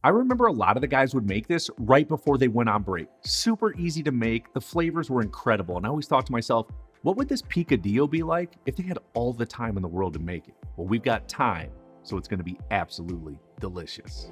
I remember a lot of the guys would make this right before they went on break. Super easy to make, the flavors were incredible, and I always thought to myself, what would this picadillo be like if they had all the time in the world to make it? Well, we've got time, so it's gonna be absolutely delicious.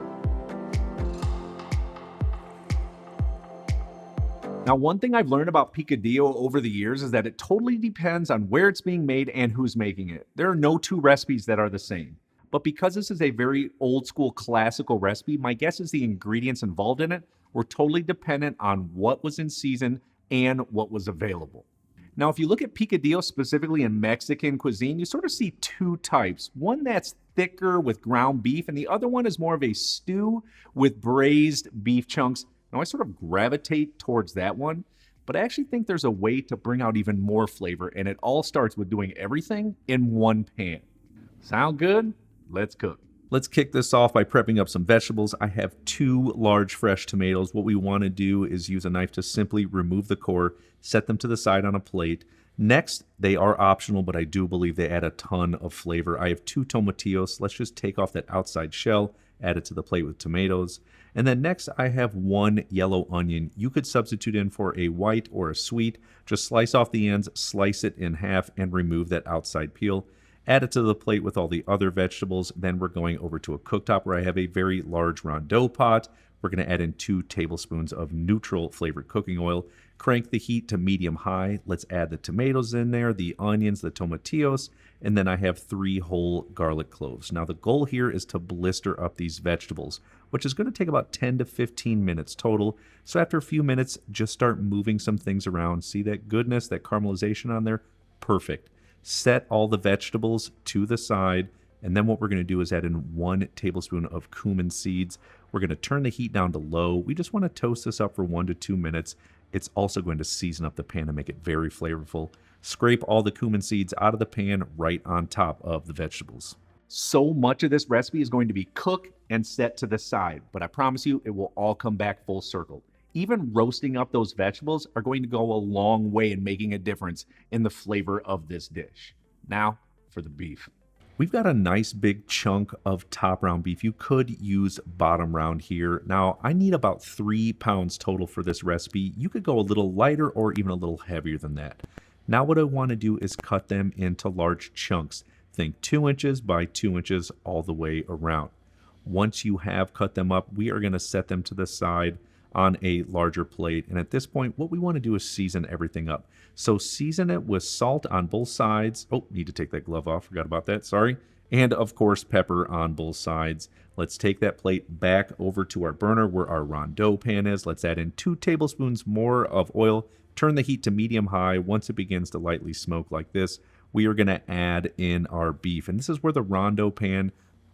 Now, one thing I've learned about picadillo over the years is that it totally depends on where it's being made and who's making it. There are no two recipes that are the same. But because this is a very old school classical recipe, my guess is the ingredients involved in it were totally dependent on what was in season and what was available. Now, if you look at picadillo specifically in Mexican cuisine, you sort of see two types. One that's thicker with ground beef, and the other one is more of a stew with braised beef chunks. Now, I sort of gravitate towards that one, but I actually think there's a way to bring out even more flavor, and it all starts with doing everything in one pan. Sound good? Let's cook. Let's kick this off by prepping up some vegetables. I have 2 large fresh tomatoes. What we want to do is use a knife to simply remove the core, set them to the side on a plate. Next, they are optional, but I do believe they add a ton of flavor. I have 2 tomatillos. Let's just take off that outside shell, add it to the plate with tomatoes. And then next, I have 1 yellow onion. You could substitute in for a white or a sweet. Just slice off the ends, slice it in half, and remove that outside peel. Add it to the plate with all the other vegetables. Then we're going over to a cooktop where I have a very large rondeau pot. We're going to add in 2 tablespoons of neutral flavored cooking oil. Crank the heat to medium-high. Let's add the tomatoes in there, the onions, the tomatillos, and then I have 3 whole garlic cloves. Now the goal here is to blister up these vegetables, which is going to take about 10 to 15 minutes total. So after a few minutes, just start moving some things around. See that goodness, that caramelization on there? Perfect. Set all the vegetables to the side, and then what we're going to do is add in 1 tablespoon of cumin seeds. We're going to turn the heat down to low. We just want to toast this up for 1 to 2 minutes. It's also going to season up the pan and make it very flavorful. Scrape all the cumin seeds out of the pan right on top of the vegetables. So much of this recipe is going to be cooked and set to the side, but I promise you it will all come back full circle. Even roasting up those vegetables are going to go a long way in making a difference in the flavor of this dish. Now for the beef. We've got a nice big chunk of top round beef. You could use bottom round here. Now, I need about 3 pounds total for this recipe. You could go a little lighter or even a little heavier than that. Now what I want to do is cut them into large chunks. Think 2 inches by 2 inches all the way around. Once you have cut them up, we are going to set them to the side on a larger plate. And at this point, what we want to do is season everything up. So season it with salt on both sides. Oh, need to take that glove off. Forgot about that. Sorry. And of course, pepper on both sides. Let's take that plate back over to our burner where our rondeau pan is. Let's add in 2 tablespoons more of oil. Turn the heat to medium-high. Once it begins to lightly smoke like this, we are going to add in our beef. And this is where the rondeau pan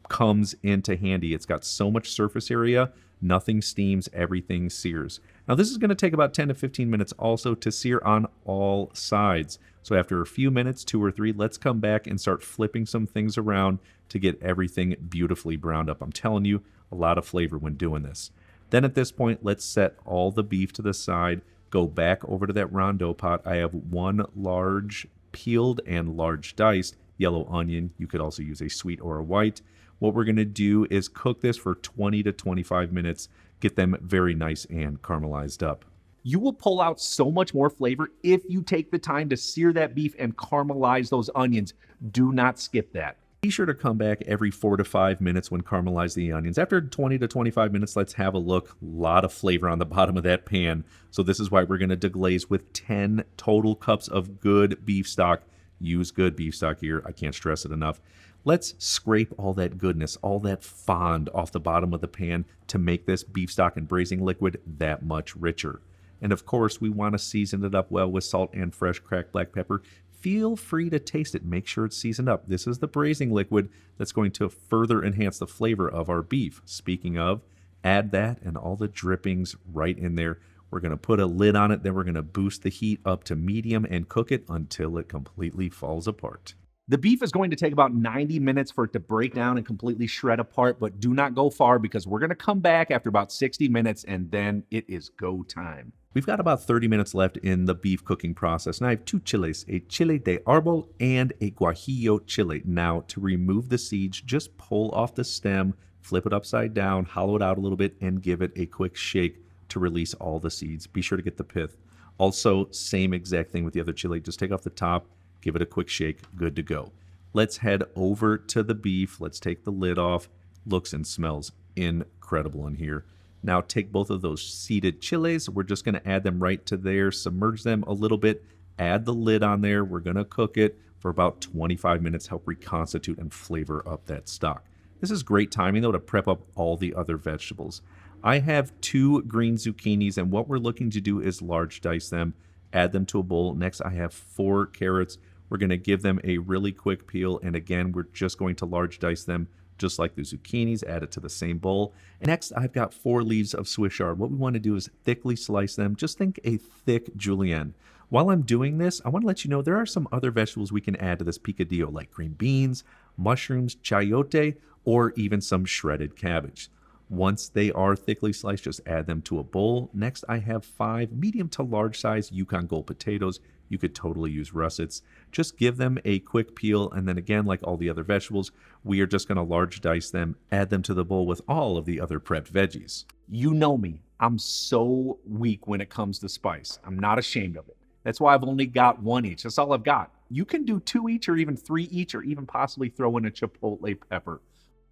comes into handy. It's got so much surface area. Nothing steams, everything sears. Now this is going to take about 10 to 15 minutes also to sear on all sides. So after a few minutes, 2 or 3, let's come back and start flipping some things around to get everything beautifully browned up. I'm telling you, a lot of flavor when doing this. Then at this point, let's set all the beef to the side, go back over to that rondeau pot. I have 1 large peeled and large diced yellow onion. You could also use a sweet or a white. What we're going to do is cook this for 20 to 25 minutes, get them very nice and caramelized up. You will pull out so much more flavor if you take the time to sear that beef and caramelize those onions. Do not skip that. Be sure to come back every 4 to 5 minutes when caramelize the onions. After 20 to 25 minutes, let's have a look. A lot of flavor on the bottom of that pan. So this is why we're going to deglaze with 10 total cups of good beef stock. Use good beef stock here. I can't stress it enough. Let's scrape all that goodness, all that fond off the bottom of the pan to make this beef stock and braising liquid that much richer. And of course, we want to season it up well with salt and fresh cracked black pepper. Feel free to taste it. Make sure it's seasoned up. This is the braising liquid that's going to further enhance the flavor of our beef. Speaking of, add that and all the drippings right in there. We're going to put a lid on it, then we're going to boost the heat up to medium and cook it until it completely falls apart. The beef is going to take about 90 minutes for it to break down and completely shred apart, but do not go far because we're going to come back after about 60 minutes and then it is go time. We've got about 30 minutes left in the beef cooking process. And I have 2 chiles, a chile de árbol and a guajillo chile. Now, to remove the seeds, just pull off the stem, Flip it upside down, hollow it out a little bit, and give it a quick shake to release all the seeds. Be sure to get the pith. Also, same exact thing with the other chile. Just take off the top, give it a quick shake, good to go. Let's head over to the beef. Let's take the lid off. Looks and smells incredible in here. Now take both of those seeded chiles. We're just going to add them right to there, submerge them a little bit, add the lid on there. We're going to cook it for about 25 minutes, help reconstitute and flavor up that stock. This is great timing, though, to prep up all the other vegetables. I have 2 green zucchinis, and what we're looking to do is large dice them, add them to a bowl. Next, I have 4 carrots. We're going to give them a really quick peel, and again, we're just going to large dice them just like the zucchinis, add it to the same bowl. And next, I've got 4 leaves of Swiss chard. What we want to do is thickly slice them. Just think a thick julienne. While I'm doing this, I want to let you know there are some other vegetables we can add to this picadillo, like green beans, mushrooms, chayote, or even some shredded cabbage. Once they are thickly sliced, just add them to a bowl. Next, I have 5 medium to large size Yukon Gold potatoes. You could totally use russets. Just give them a quick peel, and then again, like all the other vegetables, we are just going to large dice them, add them to the bowl with all of the other prepped veggies. You know me. I'm so weak when it comes to spice. I'm not ashamed of it. That's why I've only got 1 each. That's all I've got. You can do 2 each or even 3 each, or even possibly throw in a chipotle pepper.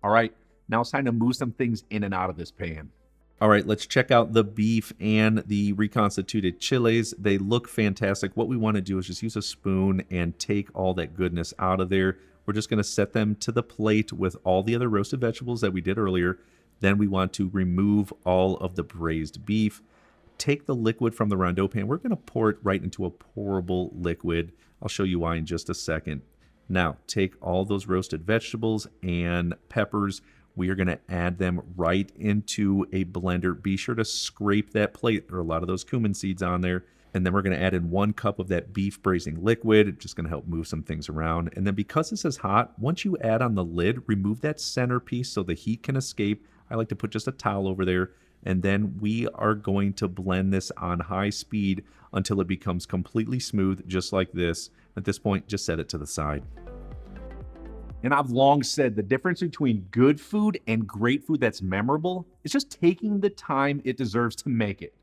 All right, now it's time to move some things in and out of this pan. All right, let's check out the beef and the reconstituted chiles. They look fantastic. What we want to do is just use a spoon and take all that goodness out of there. We're just going to set them to the plate with all the other roasted vegetables that we did earlier. Then we want to remove all of the braised beef. Take the liquid from the rondeau pan. We're going to pour it right into a pourable liquid. I'll show you why in just a second. Now, take all those roasted vegetables and peppers. We are going to add them right into a blender. Be sure to scrape that plate. There are a lot of those cumin seeds on there. And then we're going to add in 1 cup of that beef braising liquid. It's just going to help move some things around. And then because this is hot, once you add on the lid, remove that center piece so the heat can escape. I like to put just a towel over there. And then we are going to blend this on high speed until it becomes completely smooth, just like this. At this point, just set it to the side. And I've long said the difference between good food and great food that's memorable is just taking the time it deserves to make it.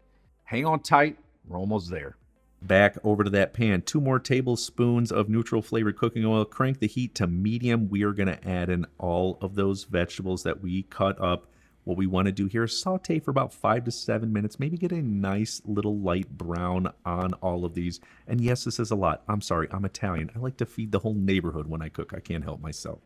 Hang on tight, we're almost there. Back over to that pan, 2 more tablespoons of neutral flavored cooking oil. Crank the heat to medium. We are going to add in all of those vegetables that we cut up. What we want to do here is saute for about 5 to 7 minutes, maybe get a nice little light brown on all of these. And yes, this is a lot. I'm sorry, I'm Italian. I like to feed the whole neighborhood when I cook. I can't help myself.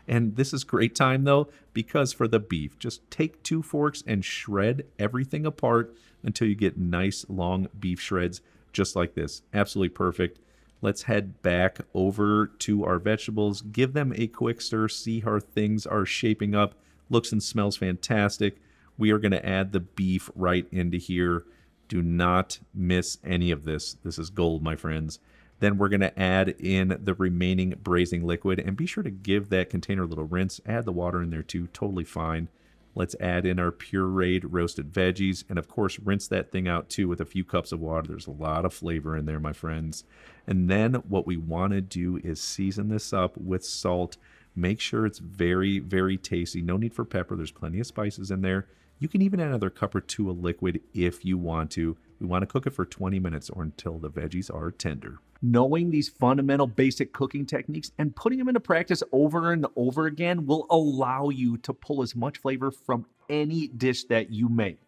And this is great time though, because for the beef, just take 2 forks and shred everything apart until you get nice long beef shreds just like this. Absolutely perfect. Let's head back over to our vegetables, give them a quick stir, see how things are shaping up. Looks and smells fantastic. We are going to add the beef right into here. Do not miss any of this. This is gold, my friends. Then we're going to add in the remaining braising liquid, and be sure to give that container a little rinse. Add the water in there too, totally fine. Let's add in our pureed roasted veggies, and of course rinse that thing out too with a few cups of water. There's a lot of flavor in there, my friends. And then what we want to do is season this up with salt. Make sure it's very, very tasty. No need for pepper. There's plenty of spices in there. You can even add another cup or 2 of liquid if you want to. We want to cook it for 20 minutes or until the veggies are tender. Knowing these fundamental basic cooking techniques and putting them into practice over and over again will allow you to pull as much flavor from any dish that you make.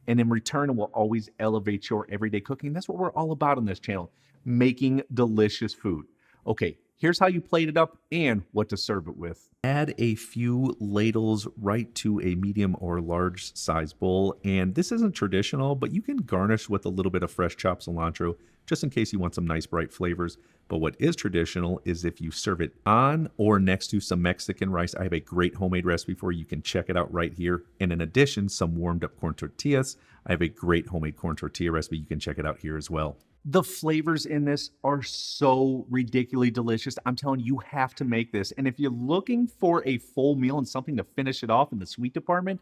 And in return, it will always elevate your everyday cooking. That's what we're all about on this channel, making delicious food. Okay, here's how you plate it up and what to serve it with. Add a few ladles right to a medium or large size bowl. And this isn't traditional, but you can garnish with a little bit of fresh chopped cilantro just in case you want some nice bright flavors. But what is traditional is if you serve it on or next to some Mexican rice. I have a great homemade recipe for you. You can check it out right here. And in addition, some warmed up corn tortillas. I have a great homemade corn tortilla recipe. You can check it out here as well. The flavors in this are so ridiculously delicious. I'm telling you, you have to make this. And if you're looking for a full meal and something to finish it off in the sweet department,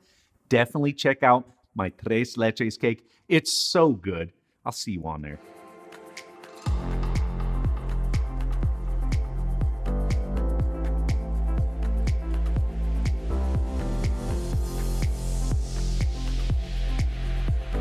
definitely check out my Tres Leches cake. It's so good. I'll see you on there.